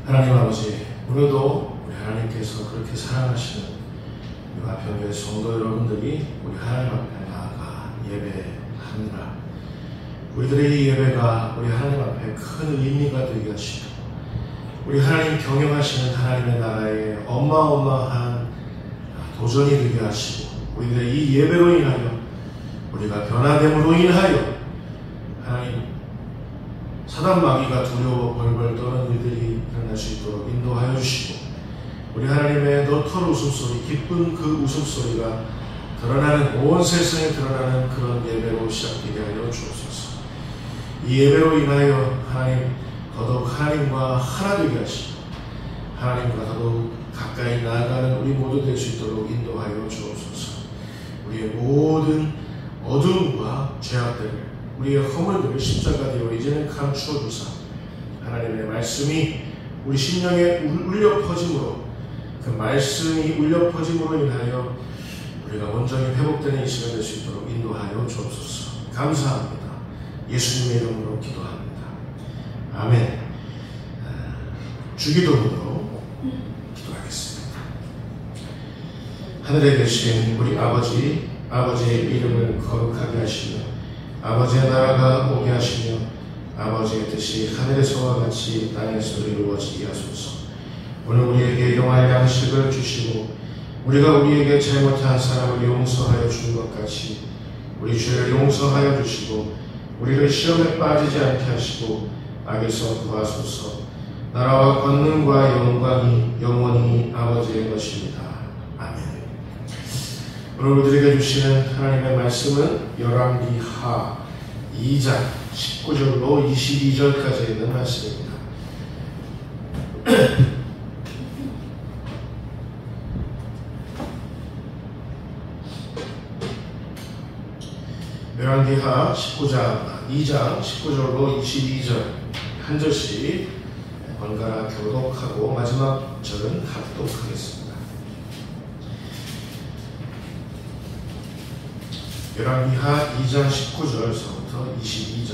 하나님 아버지, 오늘도 우리 하나님께서 그렇게 사랑하시는 우리 화평교회 성도 여러분들이 우리 하나님 앞에 나아가 예배합니다. 우리들의 이 예배가 우리 하나님 앞에 큰 의미가 되게 하시고 우리 하나님 경영하시는 하나님의 나라에 어마어마한 도전이 되게 하시고 우리들의 이 예배로 인하여 우리가 변화됨으로 인하여 하나님 사단 마귀가 두려워 벌벌 떠는 일들이 일어날 수 있도록 인도하여 주시고 우리 하나님의 너털 웃음소리, 기쁜 그 웃음소리가 드러나는, 온 세상에 드러나는 그런 예배로 시작되게 하여 주옵소서. 이 예배로 인하여 하나님 더더욱 하나님과 하나 되게 하시고 하나님과 더더욱 가까이 나아가는 우리 모두 될 수 있도록 인도하여 주옵소서. 우리의 모든 어두움과 죄악들을, 우리의 허물들을 십자가대로 이제는 감추어 주사 하나님의 말씀이 우리 심령에 울려 퍼짐으로, 그 말씀이 울려 퍼짐으로 인하여 우리가 온전히 회복되는 이 시간 될 수 있도록 인도하여 주옵소서. 감사합니다. 예수님의 이름으로 기도합니다. 아멘. 주기도문으로 기도하겠습니다. 하늘에 계신 우리 아버지, 아버지의 이름을 거룩하게 하시며 아버지의 나라가 오게 하시며 아버지의 뜻이 하늘에서와 같이 땅에서도 이루어지게 하소서. 오늘 우리에게 일용할 양식을 주시고 우리가 우리에게 잘못한 사람을 용서하여 준 것 같이 우리 죄를 용서하여 주시고 우리를 시험에 빠지지 않게 하시고 악에서 구하소서. 나라와 권능과 영광이 영원히 아버지의 것입니다. 아멘. 오늘 우리들에게 주시는 하나님의 말씀은 열왕기하 2장 19절로 22절까지 있는 말씀입니다. 열왕기하 2장 19절로 22절 한 절씩 번갈아 교독하고 마지막 절은 합독하겠습니다. 열왕기하 2장 19절서부터 22절.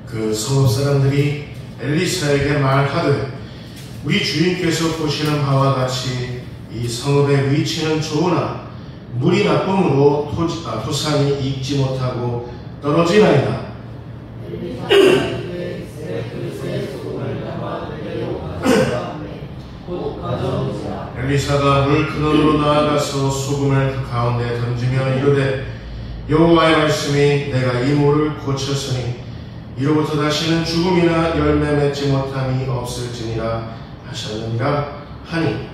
그 성읍 사람들이 엘리사에게 말하되 우리 주인께서 보시는 바와 같이 이 성읍의 위치는 좋으나 물이 나쁨으로 토산이 익지 못하고 떨어지나이다. 엘리사가 물 근원으로 나아가서 소금을 그 가운데 던지며 이르되 여호와의 말씀이 내가 이 물을 고쳤으니 이로부터 다시는 죽음이나 열매 맺지 못함이 없을지니라 하셨느니라 하니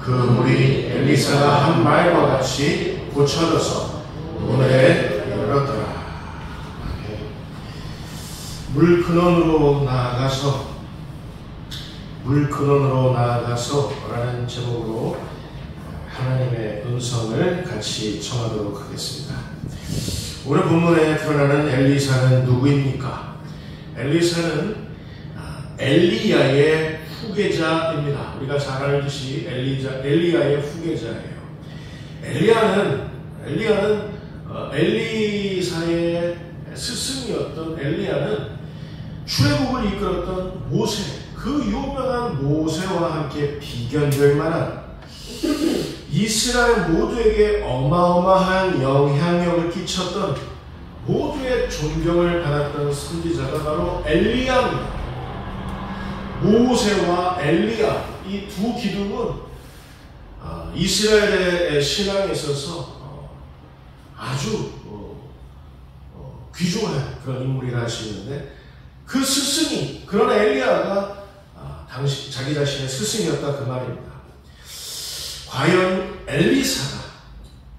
그 물이 엘리사가 한 말과 같이 고쳐져서 문에 열었더라. 물 근원으로 나아가서 라는 제목으로 하나님의 음성을 같이 청하도록 하겠습니다. 오늘 본문에 드러나는 엘리사는 누구입니까? 엘리사는 엘리야의 후계자입니다. 우리가 잘 알듯이 엘리야의 후계자예요. 엘리야는 엘리사의 스승이었던 엘리야는 출애굽을 이끌었던 모세, 그 유명한 모세와 함께 비견될 만한 이스라엘 모두에게 어마어마한 영향력을 끼쳤던, 모두의 존경을 받았던 선지자가 바로 엘리야입니다. 모세와 엘리야, 이 두 기둥은 이스라엘의 신앙에 있어서 아주 귀중한 그런 인물이라 할 수 있는데, 그 스승이, 그런 엘리야가 당시 자기 자신의 스승이었다 그 말입니다. 과연 엘리사가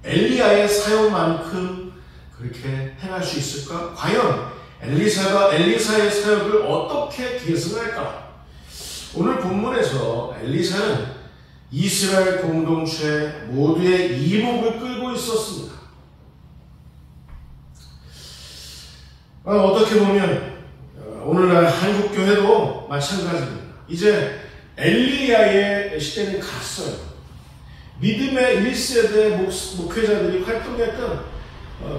엘리야의 사역만큼 그렇게 행할 수 있을까? 과연 엘리사가 엘리사의 사역을 어떻게 계승할까? 오늘 본문에서 엘리사는 이스라엘 공동체 모두의 이목을 끌고 있었습니다. 어떻게 보면 오늘날 한국교회도 마찬가지입니다. 이제 엘리야의 시대는 갔어요. 믿음의 1세대 목회자들이 활동했던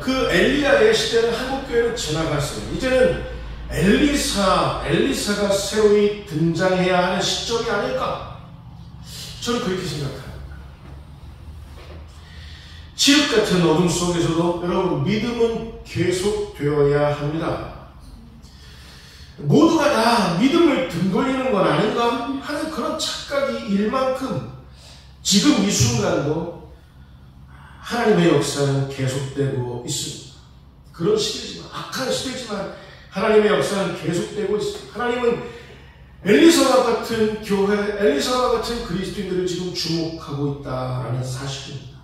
그 엘리야의 시대는 한국교회는 지나갔어요. 이제는 엘리사가 새로이 등장해야 하는 시점이 아닐까? 저는 그렇게 생각합니다. 칠흑 같은 어둠 속에서도 여러분 믿음은 계속되어야 합니다. 모두가 다 믿음을 등 돌리는 건 아닌가 하는 그런 착각이 일 만큼 지금 이 순간도 하나님의 역사는 계속되고 있습니다. 그런 시대지만, 악한 시대지만 하나님의 역사는 계속되고 있습니다. 하나님은 엘리사와 같은 교회, 엘리사와 같은 그리스도인들을 지금 주목하고 있다라는 사실입니다.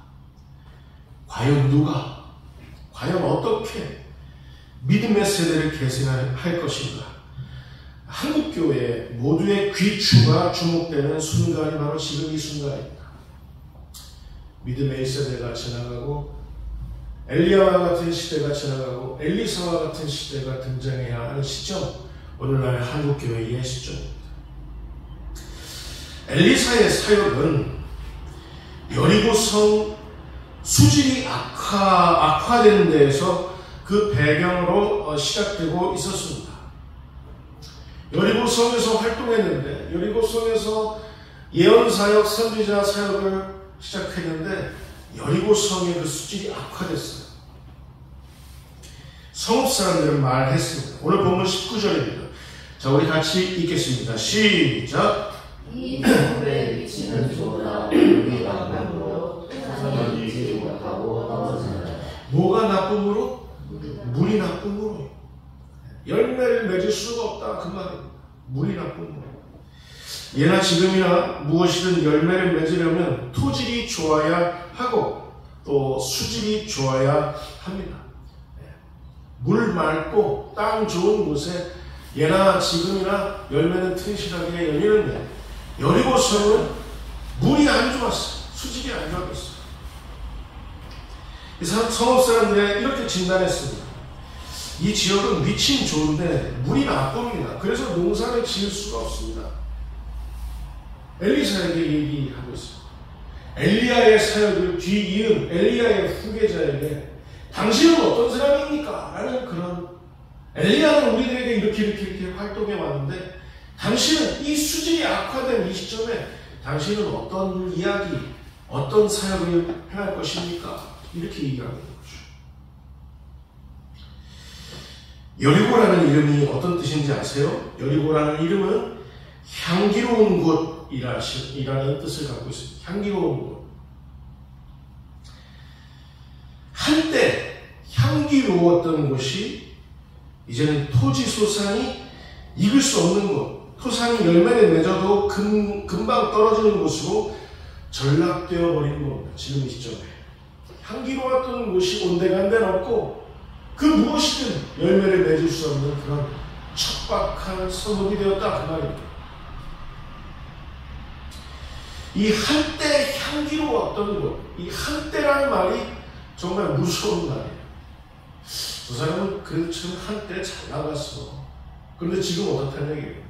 과연 누가, 과연 어떻게 믿음의 세대를 계승할 것인가? 한국교회 모두의 귀추가 주목되는 순간이 바로 지금 이 순간입니다. 믿음의 세대가 지나가고 엘리야와 같은 시대가 지나가고 엘리사와 같은 시대가 등장해야 하는 시점, 오늘날 한국교회의 시점입니다. 엘리사의 사역은 여리고성 수질이 악화되는 데에서 그 배경으로 시작되고 있었습니다. 여리고성에서 활동했는데, 여리고성에서 예언사역, 선지자 사역을 시작했는데 여리고성의 그 수질이 악화됐어요. 성읍 사람들은 말했습니다. 오늘 본문 19절입니다. 자, 우리 같이 읽겠습니다. 시작. 이 성읍의 위치는 좋으나 우리 나쁨으로 토산이 지지 못하고 넘어지느라. 뭐가 나쁨으로? 물이 나쁨으로. 열매를 맺을 수가 없다 그 말입니다. 물이 나쁨으로. 예나 지금이나 무엇이든 열매를 맺으려면 토질이 좋아야 하고 또 수질이 좋아야 합니다. 물 맑고 땅 좋은 곳에 예나 지금이나 열매는 튼실하게 열리는데 여리고성은 물이 안 좋았어요. 수질이 안 좋았어요. 이 성읍 사람들이 이렇게 진단했습니다. 이 지역은 위치는 좋은데 물이 나쁩니다. 그래서 농사를 지을 수가 없습니다. 엘리사에게 얘기하고 있습니다. 엘리야의 사역을 뒤이은 엘리야의 후계자에게 당신은 어떤 사람입니까? 라는 그런, 엘리야는 우리들에게 이렇게 활동해 왔는데 당신은 이 수질이 악화된 이 시점에 당신은 어떤 이야기, 어떤 사역을 행할 것입니까? 이렇게 얘기하는 거죠. 여리고라는 이름이 어떤 뜻인지 아세요? 여리고라는 이름은 향기로운 곳이라는 뜻을 갖고 있습니다. 향기로운 곳. 한때 향기로웠던 곳이 이제는 토지소산이 익을 수 없는 곳, 토산이 열매를 맺어도 금방 떨어지는 곳으로 전락되어 버린 겁니다. 지금 이 시점에. 향기로웠던 곳이 온데간데 없고 그 무엇이든 열매를 맺을 수 없는 그런 척박한 성읍이 되었다 그 말입니다. 이 한때 향기로웠던 곳, 이 한때라는 말이 정말 무서운 말이에요. 저 사람은 그래도 참 한때 잘 나갔어. 그런데 지금 어떻다는 얘기예요?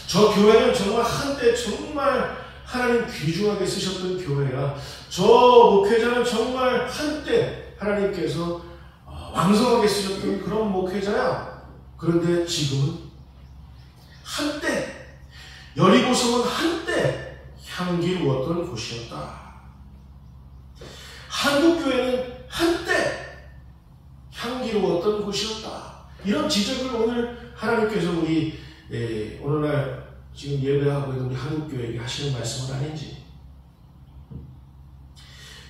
저 교회는 정말 한때 정말 하나님 귀중하게 쓰셨던 교회야. 저 목회자는 정말 한때 하나님께서 왕성하게 쓰셨던 그런 목회자야. 그런데 지금은 한때, 여리고성은 한때 향기로웠던 곳이었다. 한국교회는 한때 향기로웠던 곳이었다. 이런 지적을 오늘 하나님께서 우리 오늘날 지금 예배하고 있는 우리 한국교회에게 하시는 말씀은 아닌지.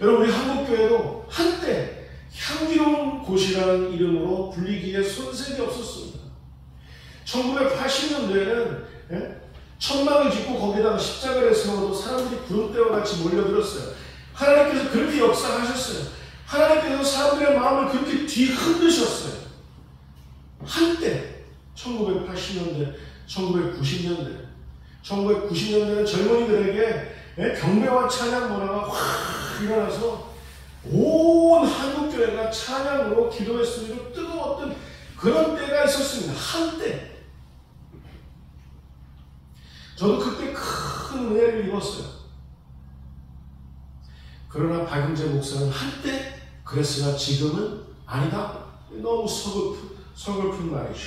여러분, 우리 한국교회도 한때 향기로운 곳이라는 이름으로 불리기에 손색이 없었습니다. 1980년대에는 천막을 짓고 거기다가 십자가를 세워도 사람들이 구름대와 같이 몰려들었어요. 하나님께서 그렇게 역사하셨어요. 하나님께서 사람들의 마음을 그렇게 뒤흔드셨어요. 한때 1980년대, 1990년대는 젊은이들에게 경배와 찬양 문화가 확 일어나서 온 한국교회가 찬양으로 기도했으므로 뜨거웠던 그런 때가 있었습니다. 한때. 저도 그때 큰 은혜를 입었어요. 그러나 박용재 목사는 한때 그랬으나 지금은 아니다. 너무 서글픈 말이죠.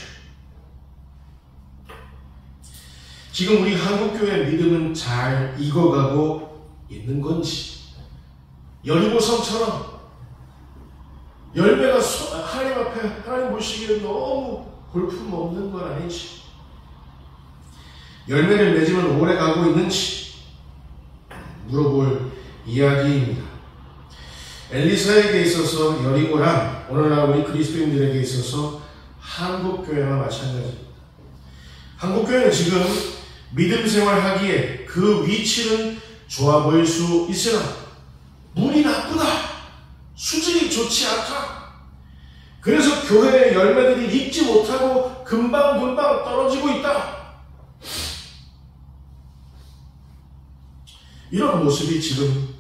지금 우리 한국교회 믿음은 잘 익어가고 있는 건지, 여리고성처럼 열매가 하나님 앞에 하나님 보시기에 너무 볼품없는 건 아닌지, 열매를 맺으면 오래 가고 있는지 물어볼 이야기입니다. 엘리사에게 있어서 여리고란 오늘날 우리 그리스도인들에게 있어서 한국교회와 마찬가지입니다. 한국교회는 지금 믿음 생활하기에 그 위치는 좋아 보일 수 있으나 물이 나쁘다, 수질이 좋지 않다, 그래서 교회의 열매들이 익지 못하고 금방금방 떨어지고 있다, 이런 모습이 지금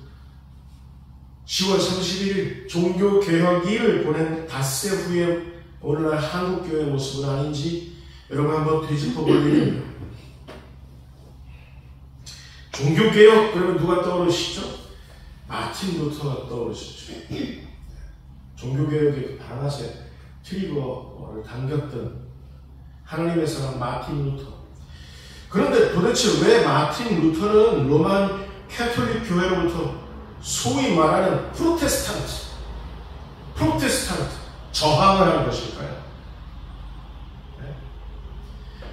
10월 31일 종교개혁일을 보낸 닷새 후에 오늘날 한국교회의 모습은 아닌지 여러분 한번 되짚어볼 일입니다. 종교개혁 그러면 누가 떠오르시죠? 마틴 루터가 떠오르시죠. 종교개혁의 그 방아쇠 트리거를 당겼던 하나님의 사람 마틴 루터. 그런데 도대체 왜 마틴 루터는 로만 캐톨릭 교회로부터 소위 말하는 프로테스탄트 저항을 한 것일까요? 네?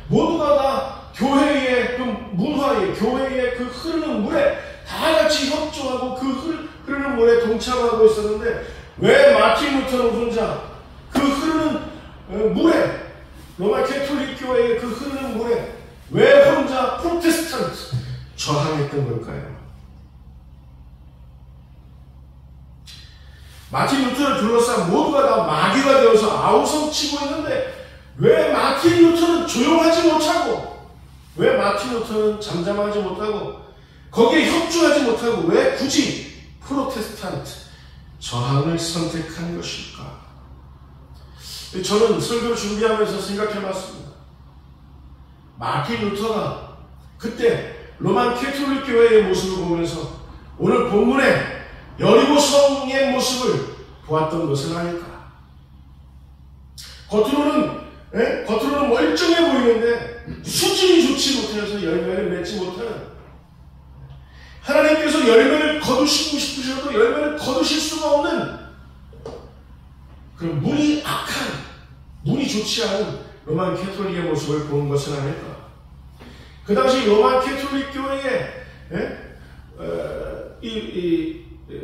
모두가 다 교회의 그 문화에, 교회의 그 흐르는 물에 다 같이 협조하고 그 흐르는 물에 동참하고 있었는데 왜 마틴 루터는 혼자 그 흐르는 물에, 로마 캐톨릭 교회의 그 흐르는 물에 왜 혼자 프로테스탄트 저항했던 걸까요? 마틴 루터를 둘러싼 모두가 다 마귀가 되어서 아우성치고 있는데 왜 마틴 루터는 조용하지 못하고, 왜 마틴 루터는 잠잠하지 못하고 거기에 협조하지 못하고 왜 굳이 프로테스탄트 저항을 선택한 것일까? 저는 설교를 준비하면서 생각해봤습니다. 마틴 루터가 그때 로만 캐톨릭 교회의 모습을 보면서 오늘 본문에 여리고성의 모습을 보았던 것은 아닐까? 겉으로는 멀쩡해 보이는데 수질이 좋지 못해서 열매를 맺지 못하는, 하나님께서 열매를 거두시고 싶으셔도 열매를 거두실 수가 없는 그런 물이 악한, 물이 좋지 않은 로만 캐톨릭의 모습을 본 것은 아닐까? 그 당시 로만 캐톨릭 교회에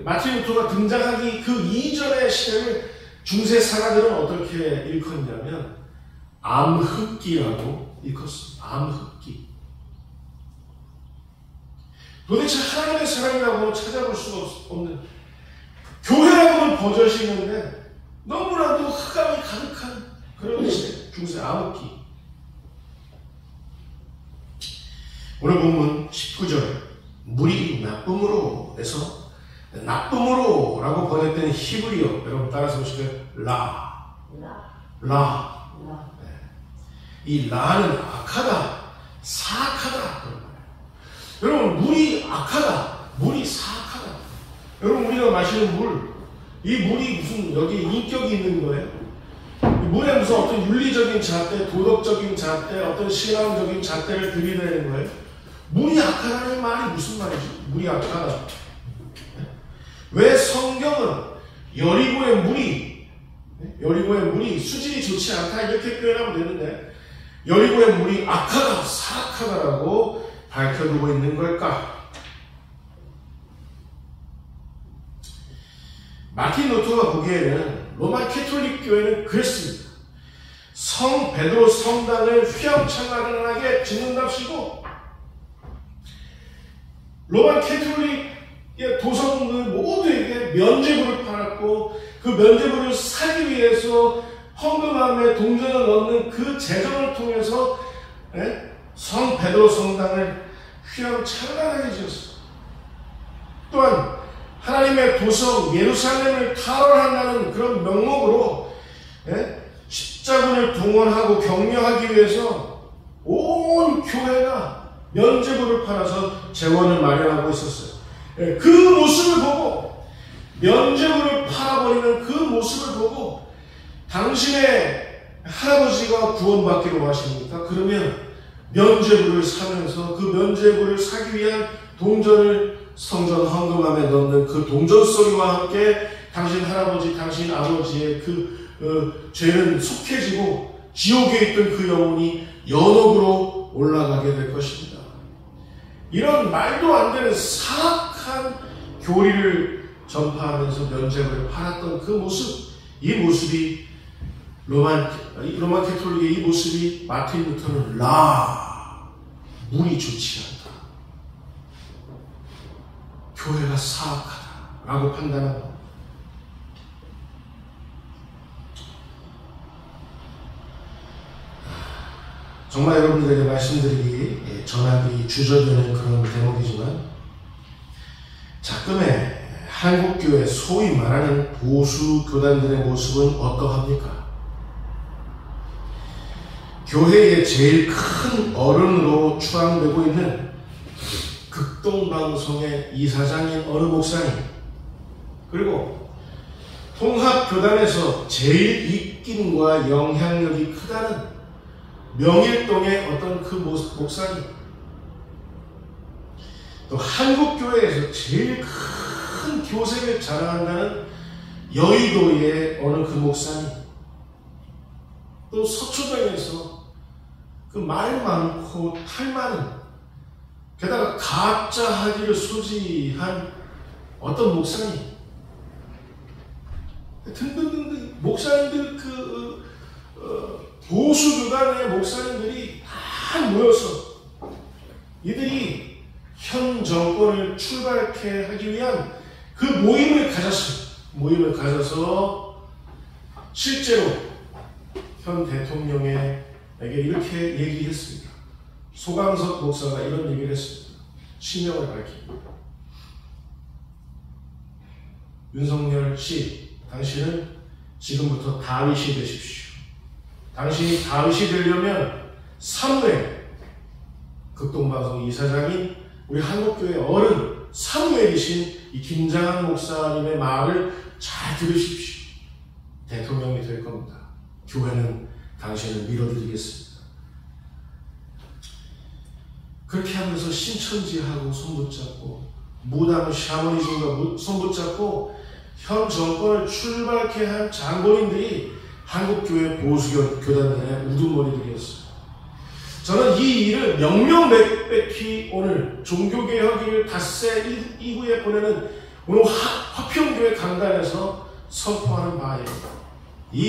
마틴 루터가 등장하기 그 이전의 시대를 중세 사가들은 어떻게 일컫냐면 암흑기라고 일컫습니다. 암흑기. 도대체 하나님의 사랑이라고는 찾아볼 수가 없는, 교회라고는 버젓이 있는데 너무나도 흑암이 가득한 그런 시대, 중세 암흑기. 오늘 본문 19절, 물이 나쁨으로 해서 나쁨으로 라고 번역된 히브리어, 여러분 따라서 보시면 라. 네. 이 라는 악하다, 사악하다 그런 거예요. 여러분 물이 악하다, 물이 사악하다. 여러분 우리가 마시는 물, 이 물이 무슨 여기에 인격이 있는 거예요? 이 물에 무슨 어떤 윤리적인 잣대, 도덕적인 잣대, 어떤 신앙적인 잣대를 들이대는 거예요? 물이 악하다는 말이 무슨 말이지? 물이 악하다. 왜 성경은 여리고의 물이 수질이 좋지 않다 이렇게 표현하면 되는데 여리고의 물이 악하다, 사악하다라고 밝혀두고 있는 걸까? 마틴 루터가 보기에는 로마 캐톨릭 교회는 그랬습니다. 성 베드로 성당을 휘황찬란하게 짓는답시고 로마 캐톨릭의 도성들 모두에게 면죄부를 팔았고 그 면죄부를 사기 위해서 헌금함에 동전을 넣는 그 재정을 통해서 성 베드로 성당을 휘황찬란하게 지었습니다. 또한 하나님의 도성 예루살렘을 탈환한다는 그런 명목으로 십자군을 동원하고 격려하기 위해서 온 교회가 면죄부를 팔아서 재원을 마련하고 있었어요. 그 모습을 보고, 면죄부를 팔아버리는 그 모습을 보고 당신의 할아버지가 구원받기로 하십니까? 그러면 면죄부를 사면서 그 면죄부를 사기 위한 동전을 성전 헌금함에 넣는 그 동전 소리와 함께 당신 할아버지, 당신 아버지의 그 죄는 속해지고 지옥에 있던 그 영혼이 연옥으로 올라가게 될 것입니다. 이런 말도 안 되는 사악한 교리를 전파하면서 면죄부를 팔았던 그 모습, 이 모습이 로만 캐톨릭의 이 모습이 마틴 루터는 물이 좋지 않다, 교회가 사악하다라고 판단합니다. 정말 여러분들에게 말씀드리기, 전하기 주저되는 그런 대목이지만, 자금의 한국교회 소위 말하는 보수 교단들의 모습은 어떠합니까? 교회의 제일 큰 어른으로 추앙되고 있는 극동방송의 이사장인 어느 목사님, 그리고 통합교단에서 제일 입김과 영향력이 크다는 명일동의 어떤 그 목사님, 또 한국교회에서 제일 큰 교색을 자랑한다는 여의도의 어느 그 목사님, 또 서초동에서 그 말 많고 탈 많은, 게다가 가짜 하기를 소지한 어떤 목사님 등등등등, 목사님들 보수교단의 목사님들이 다 모여서 이들이 현 정권을 출발케 하기 위한 그 모임을 가져서 실제로 현 대통령에게 이렇게 얘기했습니다. 소강석 목사가 이런 얘기를 했습니다. 실명을 밝힙니다. 윤석열 씨, 당신은 지금부터 다윗이 되십시오. 당신이 다윗이 되려면 사무엘, 극동방송 이사장인 우리 한국교회 어른 사무엘이신 이 김장한 목사님의 말을 잘 들으십시오. 대통령이 될 겁니다. 교회는 당신을 밀어드리겠습니다. 그렇게 하면서 신천지하고 손붙잡고 무당 샤머니즘과 손붙잡고 현 정권을 출발케 한 장본인들이 한국교회 보수교단의 우두머리들이었어요. 저는 이 일을 명명백백히 오늘 종교개혁일 닷새 이후에 보내는 오늘 화평교회 강단에서 선포하는 바예요. 이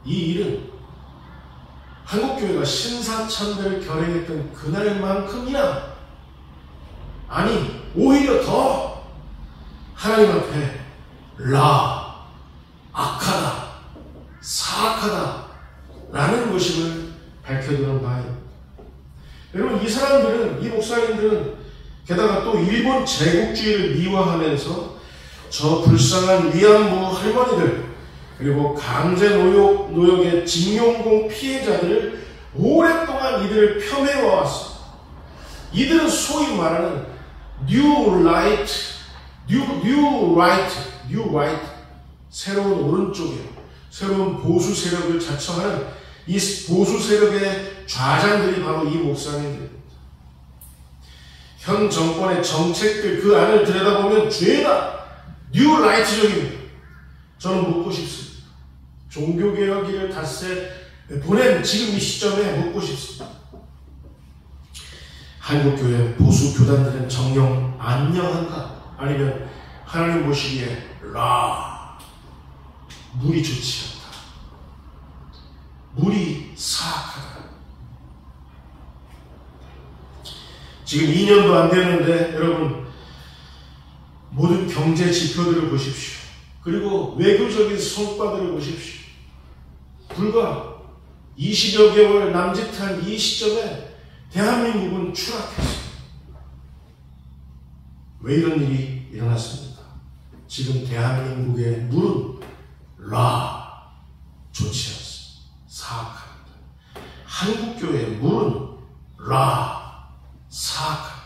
일은 한국교회가 신사참배를 결행했던 그날만큼이나, 아니 오히려 더 하나님 앞에 악하다, 사악하다 라는 것임을 밝혀두는 바입니다. 여러분, 이 사람들은, 이 목사님들은 게다가 또 일본 제국주의를 미화하면서 저 불쌍한 위안부 할머니들, 그리고 강제노역의 징용공 피해자들을 오랫동안 이들을 폄훼해왔습니다. 이들은 소위 말하는 New Right, 새로운 오른쪽에 새로운 보수 세력을 자청하는 이 보수 세력의 좌장들이 바로 이 목사님들입니다. 현 정권의 정책들 그 안을 들여다보면 죄다 뉴 라이트적입니다. 저는 묻고 싶습니다. 종교개혁일을 닷새 보낸 지금 이 시점에 묻고 싶습니다. 한국교회 보수 교단들은 정녕 안녕한가? 아니면 하나님 보시기에 물이 좋지 않다, 물이 사악하다. 지금 2년도 안 되는데 여러분, 모든 경제 지표들을 보십시오. 그리고 외교적인 성과들을 보십시오. 불과 20여 개월 남짓한 이 시점에 대한민국은 추락했습니다. 왜 이런 일이 일어났습니까? 지금 대한민국의 물은 좋지 않습니다. 사악합니다. 한국교회의 물은 사악합니다.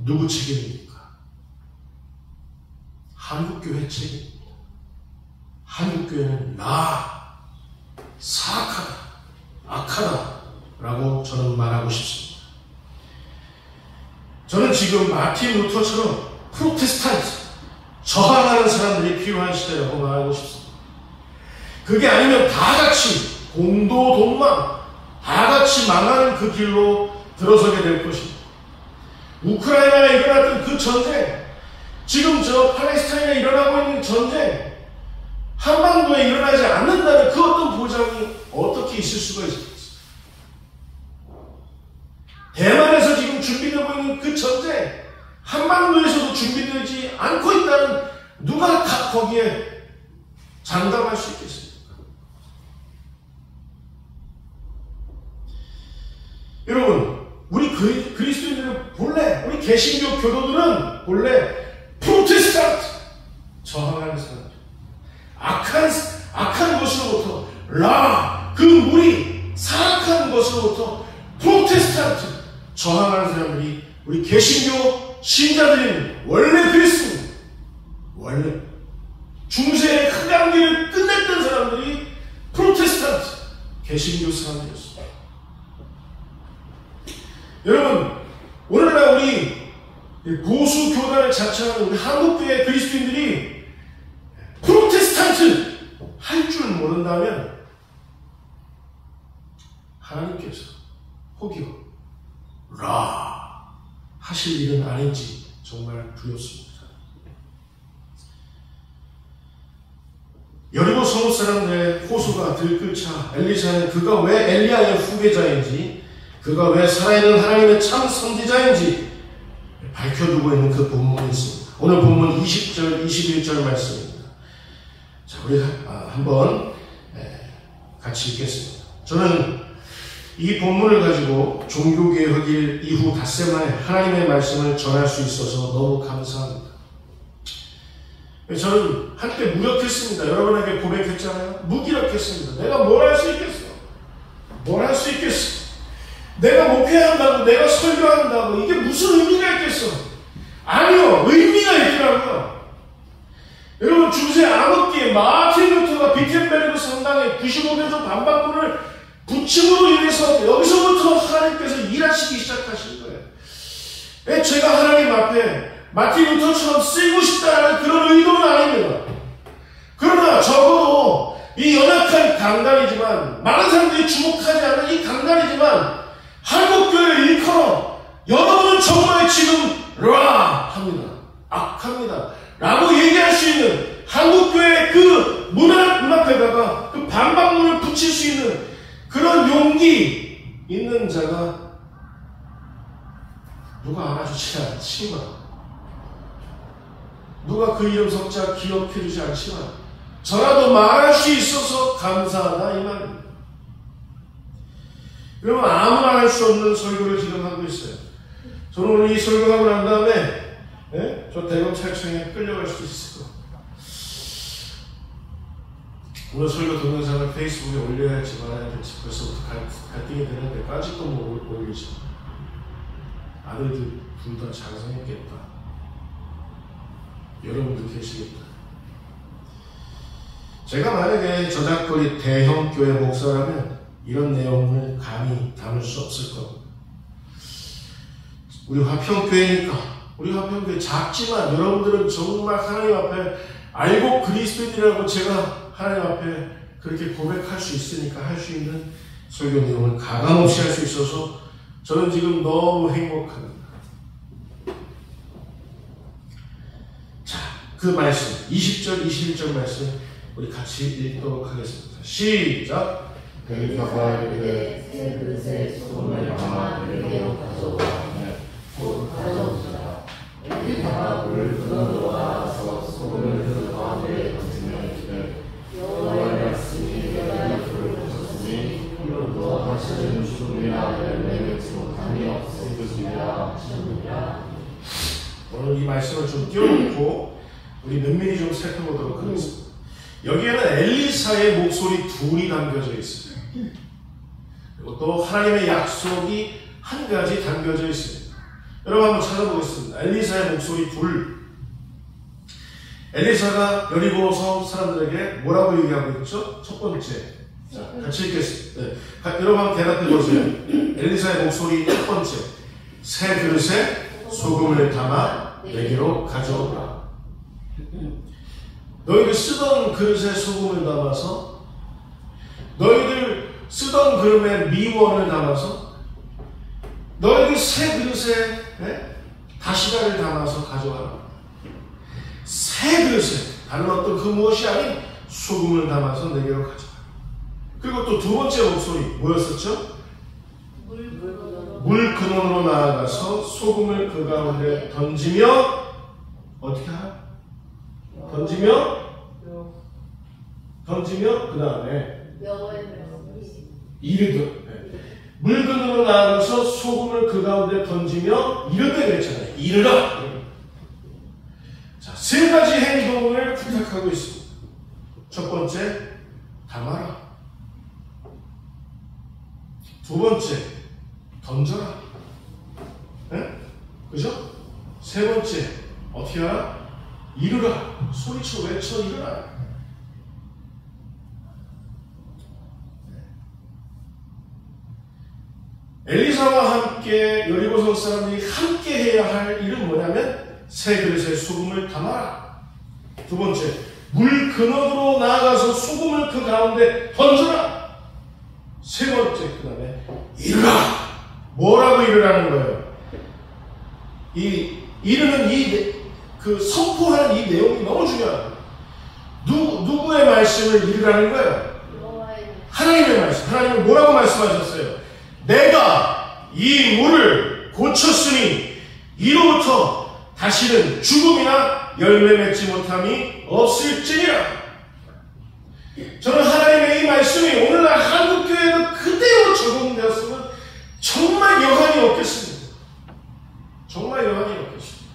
누구 책임입니까? 한국교회 책임입니다. 한국교회는 사악하다 악하다라고 저는 말하고 싶습니다. 저는 지금 마틴 루터처럼 프로테스탄트, 저항하는 사람들이 필요한 시대라고 말하고 싶습니다. 그게 아니면 다 같이 공도 동망, 다 같이 망하는 그 길로 들어서게 될 것입니다. 우크라이나에 일어났던 그 전쟁, 지금 저 팔레스타인에 일어나고 있는 전쟁, 한반도에 일어나지 않는다는 그 어떤 보장이 어떻게 있을 수가 있습니까? 대만에서 지금 준비되고 있는 그 전쟁, 한반도에서도 준비되지 않고 있다는 누가 거기에 장담할 수 있겠습니까? 여러분, 우리 그리스도인들은 본래, 우리 개신교 교도들은 본래 프로테스탄트, 저항하는 사람들, 악한 것으로부터 그 무리 사악한 것으로부터 프로테스탄트, 저항하는 사람들이 우리 개신교 신자들인 원래 그랬습니다. 원래 중세의 흑암기를 끝냈던 사람들이 프로테스탄트, 개신교 사람들이었습니다. 여러분, 오늘날 우리 보수 교단을 자처하는 우리 한국교회 그리스도인들이 프로테스탄트 할 줄 모른다면 하나님께서 혹여 하실 일은 아닌지 정말 두렵습니다. 여리고 성읍 사람들의 호소가 들끓자 엘리사는 그가 왜 엘리야의 후계자인지, 그가 왜 살아있는 하나님의 참 선지자인지 밝혀두고 있는 그 본문이 있습니다. 오늘 본문 20절, 21절 말씀입니다. 자, 우리 한번 같이 읽겠습니다. 저는 이 본문을 가지고 종교개혁일 이후 닷새 만에 하나님의 말씀을 전할 수 있어서 너무 감사합니다. 저는 한때 무력했습니다. 여러분에게 고백했잖아요. 무기력했습니다. 내가 뭘 할 수 있겠어? 뭘 할 수 있겠어? 내가 목회한다고, 내가 설교한다고 이게 무슨 의미가 있겠어? 아니요, 의미가 있더라고요. 여러분, 중세 암흑기에 마틴 루터가 비텐베르그 성당에 95개조 반박문을 부침으로 인해서 여기서부터 하나님께서 일하시기 시작하신 거예요. 제가 하나님 앞에 마틴 루터처럼 쓰이고 싶다는 그런 의도는 아닙니다. 그러나 적어도 이 연약한 강단이지만, 많은 사람들이 주목하지 않는 이 강단이지만 한국교회를 일컬어 여러분은 정말 지금 합니다. 악합니다. 라고 얘기할 수 있는 한국교회의 그 문 앞에다가 그 반박문을 붙일 수 있는 그런 용기 있는 자가 누가 알아주지 않지만, 누가 그 이름 석자 기억해주지 않지만 저라도 말할 수 있어서 감사하다 이 말입니다. 여러분, 아무나 할 수 없는 설교를 지금 하고 있어요. 저는 오늘 이 설교하고 난 다음에 저 대검찰청에 끌려갈 수도 있을 거예요. 오늘 설교 동영상을 페이스북에 올려야 할지 말아야 할지 벌써부터 갈등이 되는데 아직도 못 올리죠. 아들들 둘 다 장성했겠다. 여러분도 계시겠다. 제가 만약에 저작거리 대형 교회 목사라면 이런 내용을 감히 담을 수 없을 겁니다. 우리 화평교회니까, 우리 화평교회 작지만 여러분들은 정말 하나님 앞에 알고 그리스도인이라고 제가 하나님 앞에 그렇게 고백할 수 있으니까 할 수 있는 설교 내용을 가감없이 할 수 있어서 저는 지금 너무 행복합니다. 자, 그 말씀 20절 21절 말씀 우리 같이 읽도록 하겠습니다. 시작. 엘리사가 이르되 새 그릇에 소금을 담아 그에게로 가져오라. 곧 가져오시라. 엘리사가 물을 그릇으로 가서 소금을 그 가운데에 던지며 이르되 여호와의 말씀이 내가 불을 보셨으니 이로 누워 하시는 죽음이나 열매 맺지 못함이 없으시리라 하시느니라. 오늘 이 말씀을 좀 띄워놓고 우리 면밀히 좀 살펴보도록 하겠습니다. 여기에는 엘리사의 목소리 둘이 담겨져 있습니다. 그리고 또 하나님의 약속이 한 가지 담겨져 있습니다. 여러분 한번 찾아보겠습니다. 엘리사의 목소리 둘. 엘리사가 여리고 성 사람들에게 뭐라고 얘기하고 있죠? 첫 번째, 자, 같이 읽겠습니다. 네. 여러분 한번 대답해 보세요. 엘리사의 목소리 첫 번째. 새 그릇에 소금을 담아 내게로 가져오라. 너희들 쓰던 그릇에 소금을 담아서, 너희들 쓰던 그릇에 미원을 담아서, 너희들 새 그릇에 다시다를 담아서 가져와라. 새 그릇에 다른 어떤 그 무엇이 아닌 소금을 담아서 내게로 가져와라. 그리고 또 두 번째 목소리 뭐였었죠? 물 근원으로 나아가서 소금을 그 가운데 던지며 어떻게 하라? 던지며 그 다음에 이르듯 물 근원으로 나아가서 소금을 그 가운데 던지며 이르되 그랬잖아요. 이르라. 자, 세 가지 행동을 부탁하고 있습니다. 첫 번째, 담아라. 두 번째, 던져라. 네? 그죠? 세 번째, 어떻게 하라? 이르라. 소리쳐 외쳐 이르라. 엘리사와 함께 여리고성 사람들이 함께 해야 할 일은 뭐냐면 새 그릇에 소금을 담아라. 두 번째, 물 근원으로 나아가서 소금을 그 가운데 던져라. 세 번째, 그 다음에 이르라. 뭐라고 이르라는 거예요? 이르는 그 선포하는 이 내용이 너무 중요해요. 누구의 말씀을 이르라는 거예요? 하나님의 말씀. 하나님은 뭐라고 말씀하셨어요? 내가 이 물을 고쳤으니 이로부터 다시는 죽음이나 열매 맺지 못함이 없을지니라. 저는 하나님의 이 말씀이 오늘날 한국교회에도 그대로 적용되었으면 정말 여한이 없겠습니다. 정말 여한이 없겠습니다.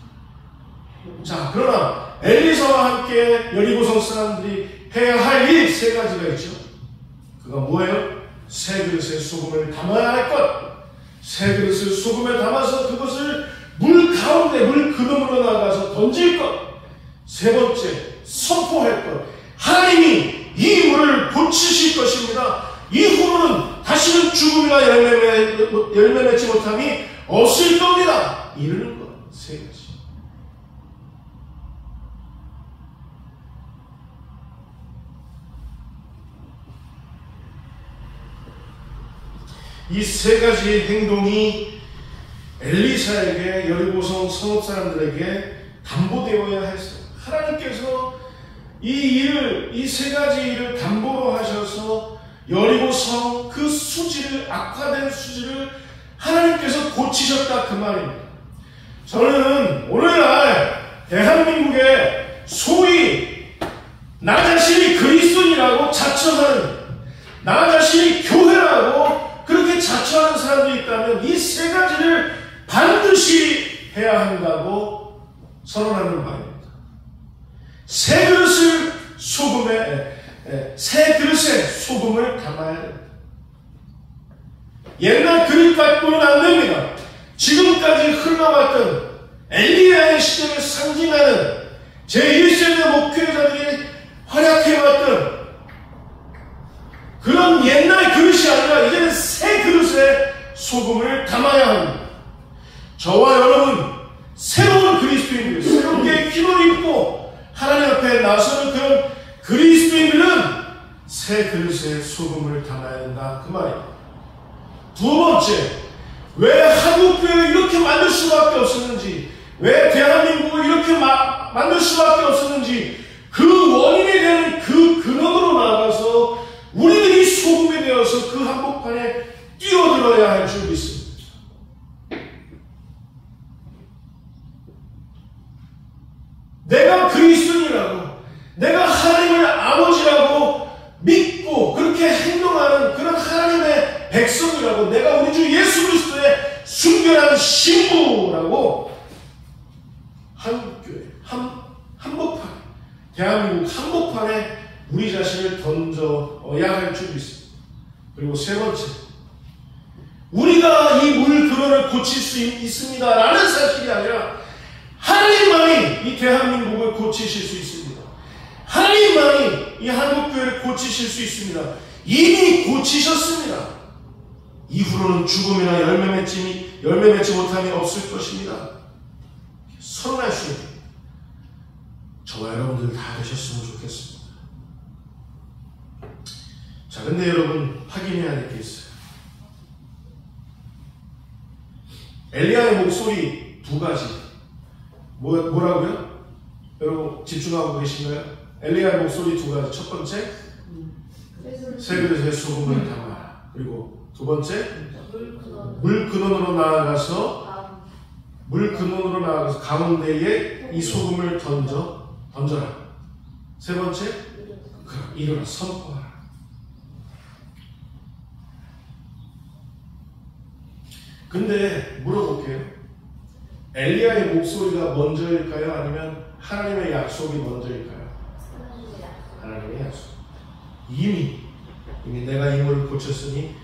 자, 그러나 엘리사와 함께 여리고성 사람들이 해야 할 일 세 가지가 있죠. 그건 뭐예요? 새 그릇에 소금을 담아야 할 것. 새 그릇을 소금에 담아서 그것을 물 가운데 물 근원으로 나가서 던질 것. 세 번째, 선포할 것. 하나님이 이 물을 고치실 것입니다. 이후로는 다시는 죽음이나 열매 맺지 못함이 없을 겁니다. 이르는 것. 세 가지. 이 세 가지 행동이 엘리사에게 여리고성 성읍 사람들에게 담보되어야 했어요. 하나님께서 이 세 가지 일을 담보로 하셔서 여리고성 그 수지를, 악화된 수지를 하나님께서 고치셨다 그 말입니다. 저는 오늘날 대한민국에 소위 나 자신이 그리스도인이라고 자처하는, 나 자신이 교회라고 그렇게 자처하는 사람들이 있다면 이 세 가지를 반드시 해야 한다고 선언하는 바입니다. 새 그릇에 소금을 담아야 됩니다. 옛날 그릇 갖고는 안 됩니다. 지금까지 흘러왔던 엘리야의 시대를 상징하는 제1세대 목회자들이 활약해왔던 그런 옛날 그릇이 아니라 이제는 새 그릇에 소금을 담아야 합니다. 저와 여러분, 새로운 그리스도인들, 새롭게 힘을 입고 하나님 앞에 나서는 그런 그리스도인들은 새 그릇에 소금을 담아야 된다 그 말입니다. 두 번째, 왜 한국교회를 이렇게 만들 수밖에 없었는지, 왜 대한민국을 이렇게 만들 수밖에 없었는지, 그 원인이 되는 그 근원으로 나아가서 우리들이 소금이 되어서 그 한복판에 뛰어들어야 할 줄 믿습니다. 내가 그리스도인이라고, 내가 하나님을 아버지라고 믿고 그렇게 행동하는 그런 하나님의 백성이라고, 내가 우리 주 예수 그리스도의 순결한 신부라고 한국교회, 한복판, 대한민국 한복판에 우리 자신을 던져야 할 줄 믿습니다. 그리고 세 번째, 우리가 이 물 근원을 고칠 수 있습니다 라는 사실이 아니라 하나님만이 이 대한민국을 고치실 수 있습니다. 하나님만이 이 한국교회를 고치실 수 있습니다. 이미 고치셨습니다. 이후로는 죽음이나 열매 맺지 못함이 없을 것입니다. 선언할 수 있는 저와 여러분들 다 되셨으면 좋겠습니다. 자, 근데 여러분 확인해야 될 게 있어요. 엘리야의 목소리 두 가지. 뭐라고요? 여러분 집중하고 계신가요? 엘리야의 목소리 두 가지. 첫 번째, 세 그릇에 소금을 담아라. 그리고 두 번째, 물 근원으로 나아가서 가운데에 이 소금을 던져라. 세 번째, 일어나 선포하라. 근데 물어볼게요. 엘리야의 목소리가 먼저일까요? 아니면 하나님의 약속이 먼저일까요? 하나님의 약속. 이미 내가 이 물을 고쳤으니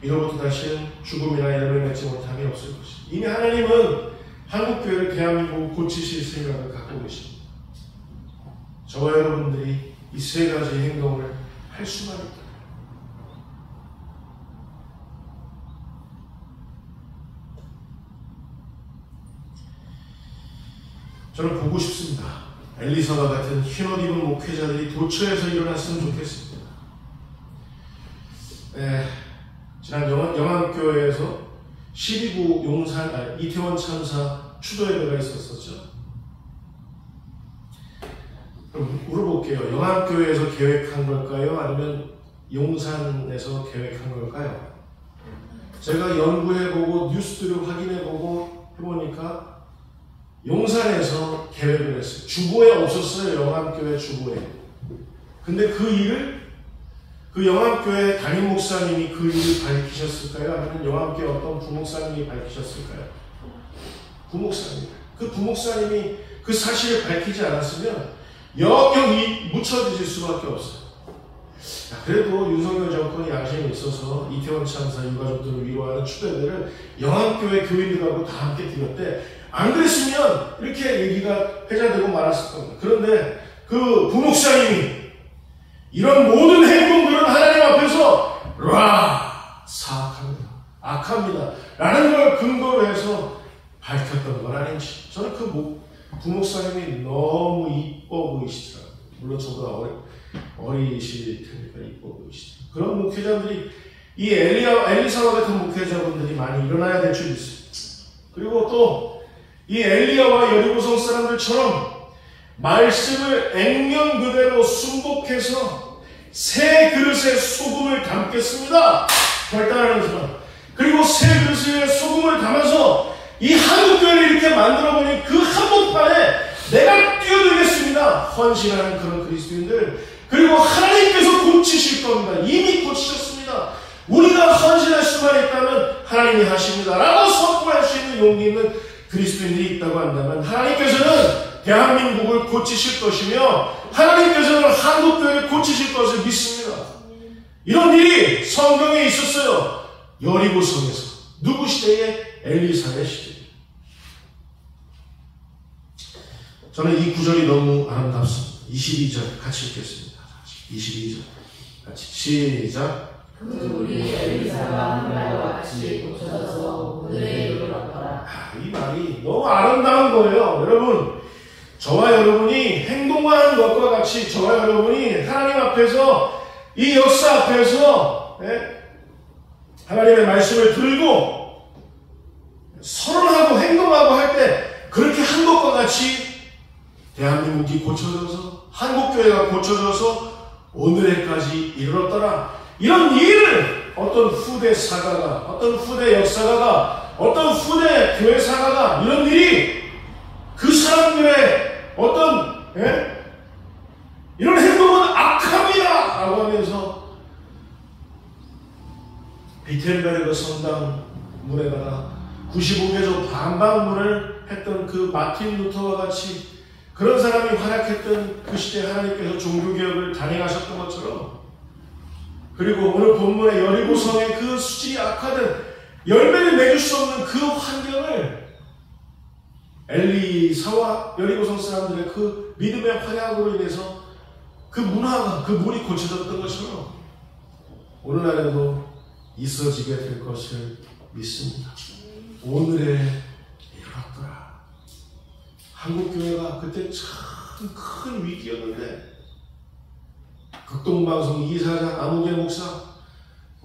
이로부터 다시는 죽음이나 열매 맺지 못함이 없을 것이다. 이미 하나님은 한국교회를 대한민국을 고치실 생각을 갖고 계십니다. 저와 여러분들이 이 세 가지 행동을 할 수만 있다. 저는 보고 싶습니다. 엘리사와 같은 흰옷 입은 목회자들이 도처에서 일어났으면 좋겠습니다. 지난 영암교회에서 12구 용산 이태원 참사 추도 예배가 있었었죠. 그럼 물어볼게요. 영암교회에서 계획한 걸까요? 아니면 용산에서 계획한 걸까요? 제가 연구해보고 뉴스들을 확인해보고 해보니까 용산에서 계획을 했어요. 주보에 없었어요. 영암교회 주보에. 근데 그 영암교회 담임 목사님이 그 일을 밝히셨을까요? 아니면 영암교회 어떤 부목사님이 밝히셨을까요? 부목사님. 그 부목사님이 그 사실을 밝히지 않았으면 영영이 묻혀지실 수밖에 없어요. 그래도 윤석열 정권이 양심이 있어서 이태원 참사 유가족들을 위로하는 추대들을 영암교회 교인들하고 다 함께 드렸대. 안 그랬으면 이렇게 얘기가 회자되고 말았을 겁니다. 그런데 그 부목사님이 이런 모든 행동들은 하나님 앞에서 사악합니다. 악합니다. 라는 걸 근거로 해서 밝혔던 건 아닌지. 저는 그 부목사님이 너무 이뻐 보이시더라고요. 물론 저보다 어리실 테니까 이뻐 보이시더라고요. 그런 목회자들이 이 엘리사와 같은 목회자분들이 많이 일어나야 될 줄 있어요. 그리고 또 이 엘리야와 여리고성 사람들처럼 말씀을 액면 그대로 순복해서 새 그릇에 소금을 담겠습니다. 결단하는 사람. 그리고 새 그릇에 소금을 담아서 이 한국교회를 이렇게 만들어버린 그 한복판에 내가 뛰어들겠습니다. 헌신하는 그런 그리스도인들. 그리고 하나님께서 고치실 겁니다. 이미 고치셨습니다. 우리가 헌신할 수만 있다면 하나님이 하십니다. 라고 선포할 수 있는 용기 있는 그리스도인들이 있다고 한다면 하나님께서는 대한민국을 고치실 것이며 하나님께서는 한국교회를 고치실 것을 믿습니다. 이런 일이 성경에 있었어요. 여리고성에서. 누구 시대에? 엘리사의 시대. 저는 이 구절이 너무 아름답습니다. 22절 같이 읽겠습니다. 22절 같이 시작. 우리 엘리사가 한 말과 같이 고쳐져서 오늘에 이르렀더라. 이 말이 너무 아름다운 거예요. 여러분, 저와 여러분이 행동하는 것과 같이 저와 여러분이 하나님 앞에서 이 역사 앞에서 하나님의 말씀을 들고 선언하고 행동하고 할 때 그렇게 한 것과 같이 대한민국이 고쳐져서 한국교회가 고쳐져서 오늘에까지 이르렀더라. 이런 일을 어떤 후대 사가가, 어떤 후대 역사가가, 어떤 후대 교회 사가가 이런 일이 그 사람들의 어떤 이런 행동은 악합니다 라고 하면서 비텐베르그 성당 문에다가 95개조 반박문을 했던 그 마틴 루터와 같이 그런 사람이 활약했던 그 시대에 하나님께서 종교개혁을 단행하셨던 것처럼, 그리고 오늘 본문의 여리고성의 그 수질이 악화된 열매를 맺을 수 없는 그 환경을 엘리사와 여리고성 사람들의 그 믿음의 활약으로 인해서 그 문화가, 그 물이 고쳐졌던 것처럼 오늘날에도 있어지게 될 것을 믿습니다. 오늘의 일어났더라. 한국교회가 그때 참 큰 위기였는데 극동방송 이사장 아무개 목사,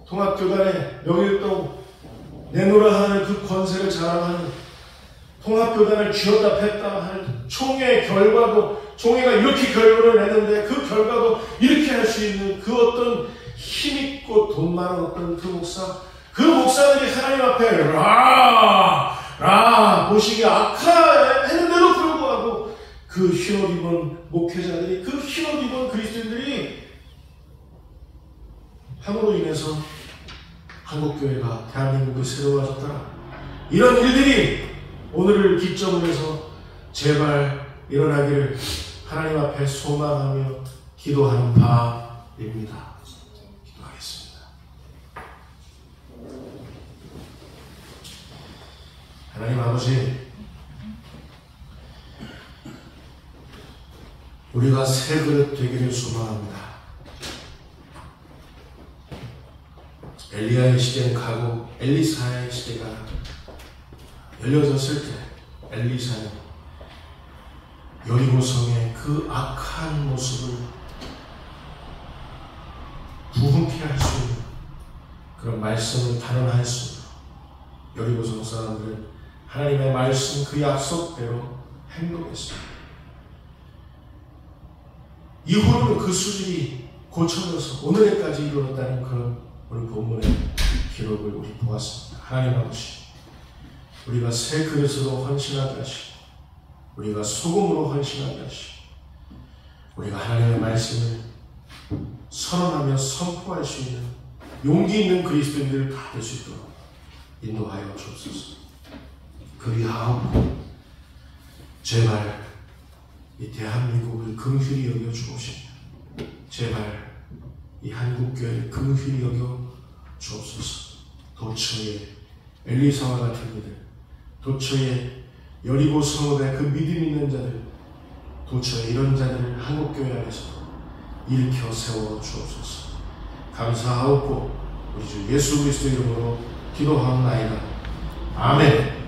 통합교단의 명일동 내노라 하는 그 권세를 자랑하는 통합교단을 쥐었다 팼다 하는 총회의 결과도, 총회가 이렇게 결론을 내는데 그 결과도 이렇게 할 수 있는 그 어떤 힘있고 돈 많은 어떤 그 목사들이 하나님 앞에 보시기 악화했는데도 불구하고 그 흰옷 입은 목회자들이, 그 흰옷 입은 그리스도인들이 함으로 인해서 한국교회가 대한민국이 새로워졌더라. 이런 일들이 오늘을 기점으로 해서 제발 일어나기를 하나님 앞에 소망하며 기도하는 바입니다. 기도하겠습니다. 하나님 아버지, 우리가 새 그릇 되기를 소망합니다. 엘리야의 시대는 가고 엘리사의 시대가 열려졌을 때 엘리사는 여리고성의 그 악한 모습을 부흥케 할 수 있는 그런 말씀을 단언하였습니다. 여리고성 사람들은 하나님의 말씀 그 약속대로 행동했습니다. 이후로는 그 수준이 고쳐져서 오늘까지 이르렀다는 그런 오늘 본문의 기록을 우리 보았습니다. 하나님 아버지, 우리가 새 그릇으로 헌신하게 하시고 우리가 소금으로 헌신하게 하시고 우리가 하나님의 말씀을 선언하며 선포할 수 있는 용기 있는 그리스도인들을 다 될 수 있도록 인도하여 주옵소서. 그리하옵고 제발 이 대한민국을 긍휼히 여겨 주옵시며 제발 이 한국교회를 긍휼히 여겨 주옵소서. 도처에 엘리사와 같은 이들, 도처에 여리고 성읍의 그 믿음 있는 자들, 도처에 이런 자들을 한국교회 안에서 일으켜 세워 주옵소서. 감사하옵고 우리 주 예수 그리스도 이름으로 기도하옵나이다. 아멘.